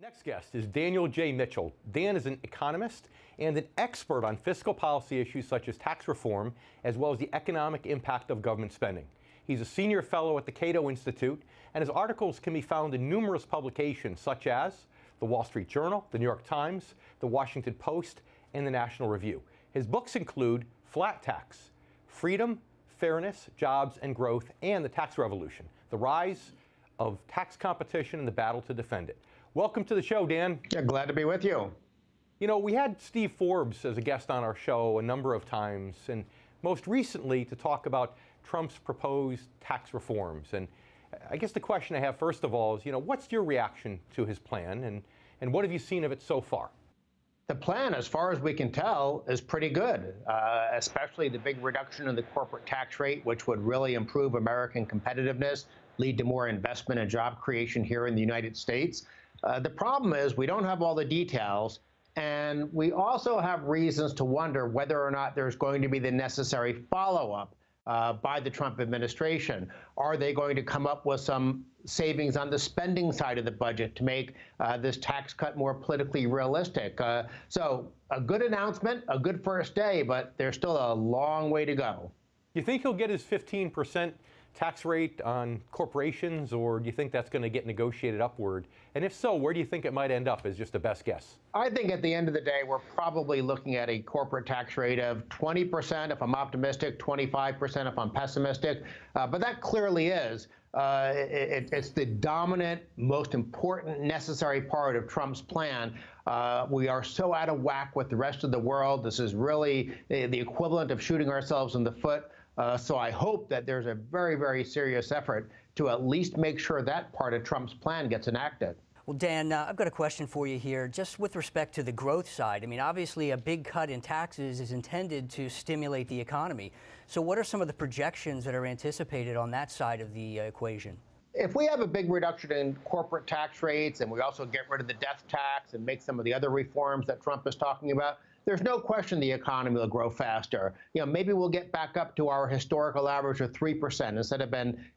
Next guest is Daniel J. Mitchell. Dan is an economist and an expert on fiscal policy issues such as tax reform, as well as the economic impact of government spending. He's a senior fellow at the Cato Institute, and his articles can be found in numerous publications such as the Wall Street Journal, the New York Times, the Washington Post, and the National Review. His books include Flat Tax, Freedom, Fairness, Jobs, and Growth, and the Tax Revolution, the rise of tax competition and the battle to defend it. Welcome to the show, Dan. Yeah, glad to be with you. You know, we had Steve Forbes as a guest on our show a number of times, and most recently to talk about Trump's proposed tax reforms. And I guess the question I have, first of all, is, what's your reaction to his plan, and what have you seen of it so far? The plan, as far as we can tell, is pretty good, especially the big reduction in the corporate tax rate, which would really improve American competitiveness, lead to more investment and job creation here in the United States. The problem is we don't have all the details, and we also have reasons to wonder whether or not there's going to be the necessary follow-up by the Trump administration. Are they going to come up with some savings on the spending side of the budget to make this tax cut more politically realistic? So a good announcement, a good first day, but there's still a long way to go. You think he'll get his 15% tax rate on corporations, or do you think that's going to get negotiated upward? And if so, where do you think it might end up as just a best guess? I think at the end of the day, we're probably looking at a corporate tax rate of 20% if I'm optimistic, 25% if I'm pessimistic. But that clearly is. It's the dominant, most important, necessary part of Trump's plan. We are so out of whack with the rest of the world. This is really the equivalent of shooting ourselves in the foot. So I hope that there's a very, very serious effort to at least make sure that part of Trump's plan gets enacted. Well, Dan, I've got a question for you here, just with respect to the growth side. I mean, obviously, a big cut in taxes is intended to stimulate the economy. So what are some of the projections that are anticipated on that side of the equation? If we have a big reduction in corporate tax rates and we also get rid of the death tax and make some of the other reforms that Trump is talking about, there's no question the economy will grow faster. Maybe we'll get back up to our historical average of 3%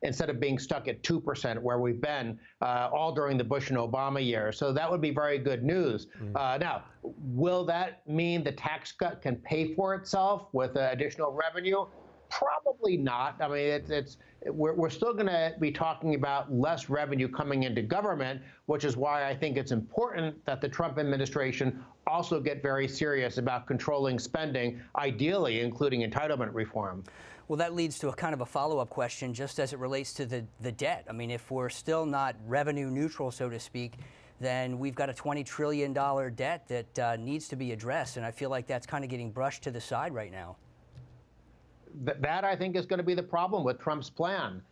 instead of being stuck at 2% where we've been all during the Bush and Obama years. So that would be very good news. Now, will that mean the tax cut can pay for itself with additional revenue? Probably not. I mean, we're still going to be talking about less revenue coming into government, which is why I think it's important that the Trump administration also get very serious about controlling spending, ideally including entitlement reform. Well, that leads to a kind of a follow-up question just as it relates to the debt. I mean, if we're still not revenue neutral, so to speak, then we've got a $20 trillion debt that needs to be addressed. And I feel like that's kind of getting brushed to the side right now. That, I think, is going to be the problem with Trump's plan.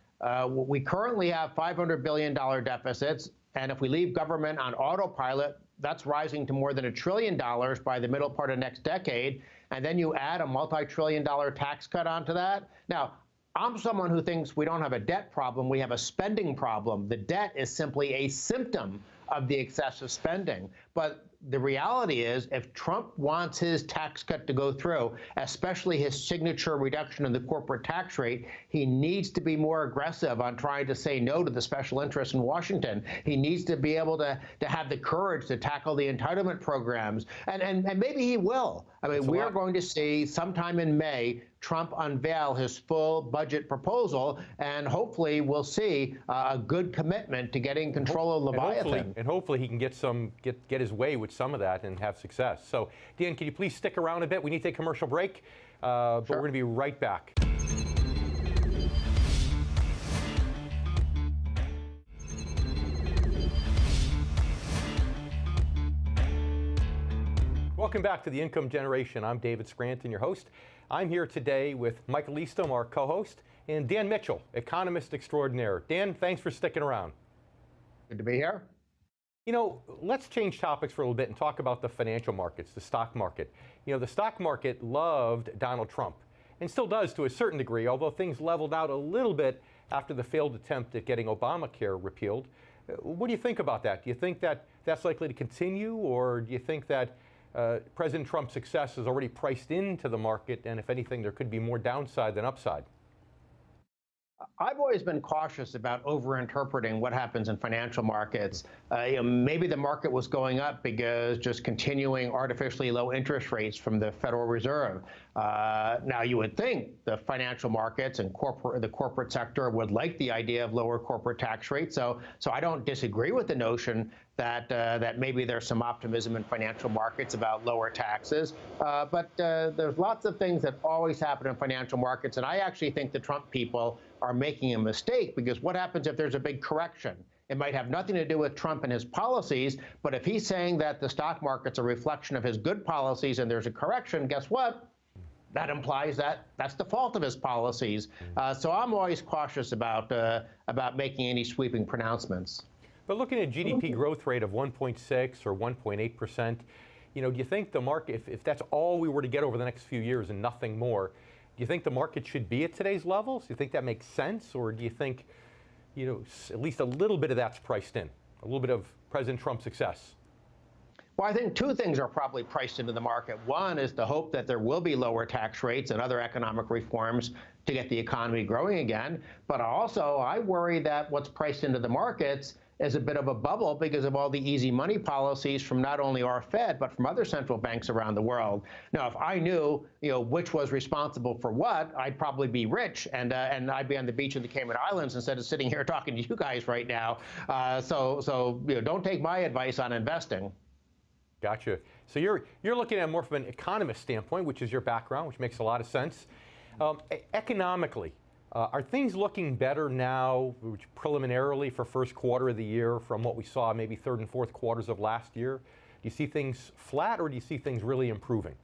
We currently have $500 billion deficits, and if we leave government on autopilot, that's rising to more than $1 trillion by the middle part of next decade, and then you add a multi-trillion-dollar tax cut onto that. Now, I'm someone who thinks we don't have a debt problem, we have a spending problem. The debt is simply a symptom of the excessive spending. But the reality is, if Trump wants his tax cut to go through, especially his signature reduction in the corporate tax rate, he needs to be more aggressive on trying to say no to the special interests in Washington. He needs to be able to have the courage to tackle the entitlement programs. And maybe he will. I mean, we're going to see sometime in May Trump unveil his full budget proposal, and hopefully we'll see a good commitment to getting control of Leviathan. And hopefully he can get his way with some of that and have success. So, Dan, can you please stick around a bit? We need to take a commercial break, but we're going to be right back. Welcome back to The Income Generation. I'm David Scranton, your host. I'm here today with Michael Eastham, our co-host, and Dan Mitchell, economist extraordinaire. Dan, thanks for sticking around. Good to be here. Let's change topics for a little bit and talk about the financial markets, the stock market. The stock market loved Donald Trump and still does to a certain degree, although things leveled out a little bit after the failed attempt at getting Obamacare repealed. What do you think about that? Do you think that that's likely to continue, or do you think that President Trump's success is already priced into the market, and if anything, there could be more downside than upside? I've always been cautious about overinterpreting what happens in financial markets. Maybe the market was going up because just continuing artificially low interest rates from the Federal Reserve. Now, you would think the financial markets and the corporate sector would like the idea of lower corporate tax rates. So I don't disagree with the notion that maybe there's some optimism in financial markets about lower taxes. But there's lots of things that always happen in financial markets. And I actually think the Trump people are making a mistake, because what happens if there's a big correction? It might have nothing to do with Trump and his policies, but if he's saying that the stock market's a reflection of his good policies and there's a correction, guess what? That implies that that's the fault of his policies. So I'm always cautious about making any sweeping pronouncements. But looking at GDP growth rate of 1.6 or 1.8%, do you think the market, if that's all we were to get over the next few years and nothing more, do you think the market should be at today's levels? Do you think that makes sense? Or do you think, at least a little bit of that's priced in, a little bit of President Trump's success? Well, I think two things are probably priced into the market. One is the hope that there will be lower tax rates and other economic reforms to get the economy growing again. But also, I worry that what's priced into the markets is a bit of a bubble because of all the easy money policies from not only our Fed, but from other central banks around the world. Now, if I knew, which was responsible for what, I'd probably be rich, and I'd be on the beach in the Cayman Islands instead of sitting here talking to you guys right now. So don't take my advice on investing. Gotcha. So you're looking at it more from an economist standpoint, which is your background, which makes a lot of sense. Economically, are things looking better now, preliminarily for first quarter of the year from what we saw maybe third and fourth quarters of last year? Do you see things flat, or do you see things really improving?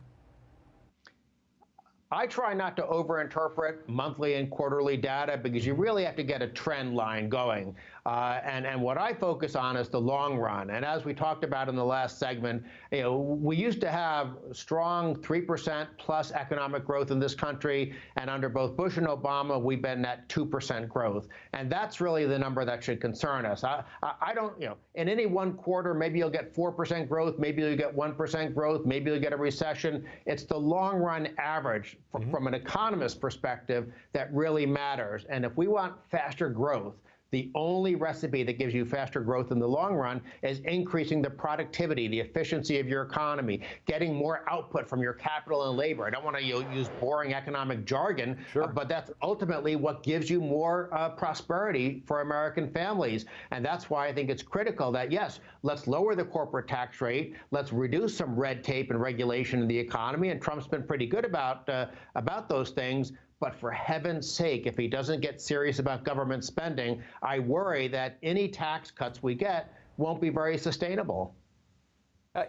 I try not to overinterpret monthly and quarterly data, because you really have to get a trend line going. And what I focus on is the long run. And as we talked about in the last segment, we used to have strong 3% plus economic growth in this country. And under both Bush and Obama, we've been at 2% growth. And that's really the number that should concern us. I don't, in any one quarter, maybe you'll get 4% growth, maybe you'll get 1% growth, maybe you'll get a recession. It's the long run average from an economist perspective that really matters. And if we want faster growth, the only recipe that gives you faster growth in the long run is increasing the productivity, the efficiency of your economy, getting more output from your capital and labor. I don't want to use boring economic jargon, sure, but that's ultimately what gives you more prosperity for American families. And that's why I think it's critical that, yes, let's lower the corporate tax rate, let's reduce some red tape and regulation in the economy, and Trump's been pretty good about those things. But for heaven's sake, if he doesn't get serious about government spending, I worry that any tax cuts we get won't be very sustainable.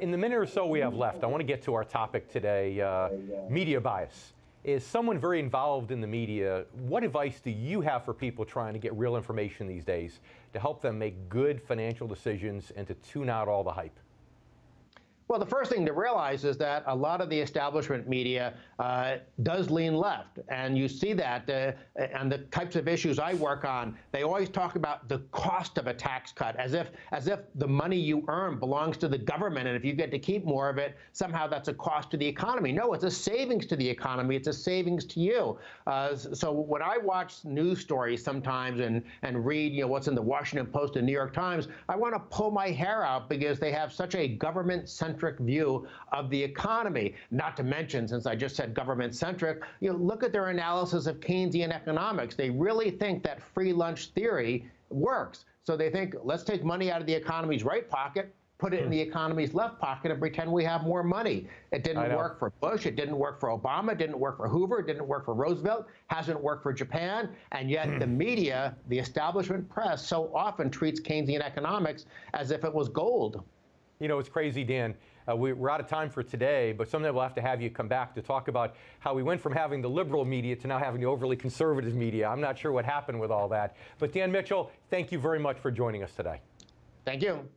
In the minute or so we have left, I want to get to our topic today, media bias. Is someone very involved in the media? What advice do you have for people trying to get real information these days to help them make good financial decisions and to tune out all the hype? Well, the first thing to realize is that a lot of the establishment media does lean left. And you see that on the types of issues I work on. They always talk about the cost of a tax cut as if the money you earn belongs to the government. And if you get to keep more of it, somehow that's a cost to the economy. No, it's a savings to the economy. It's a savings to you. So when I watch news stories sometimes and read what's in the Washington Post and New York Times, I want to pull my hair out, because they have such a government-centric view of the economy. Not to mention, since I just said government-centric, look at their analysis of Keynesian economics. They really think that free lunch theory works. So they think, let's take money out of the economy's right pocket, put it in the economy's left pocket, and pretend we have more money. It didn't work for Bush. It didn't work for Obama. It didn't work for Hoover. It didn't work for Roosevelt. Hasn't worked for Japan. And yet the media, the establishment press, so often treats Keynesian economics as if it was gold. It's crazy, Dan. We're out of time for today, but someday we'll have to have you come back to talk about how we went from having the liberal media to now having the overly conservative media. I'm not sure what happened with all that. But Dan Mitchell, thank you very much for joining us today. Thank you.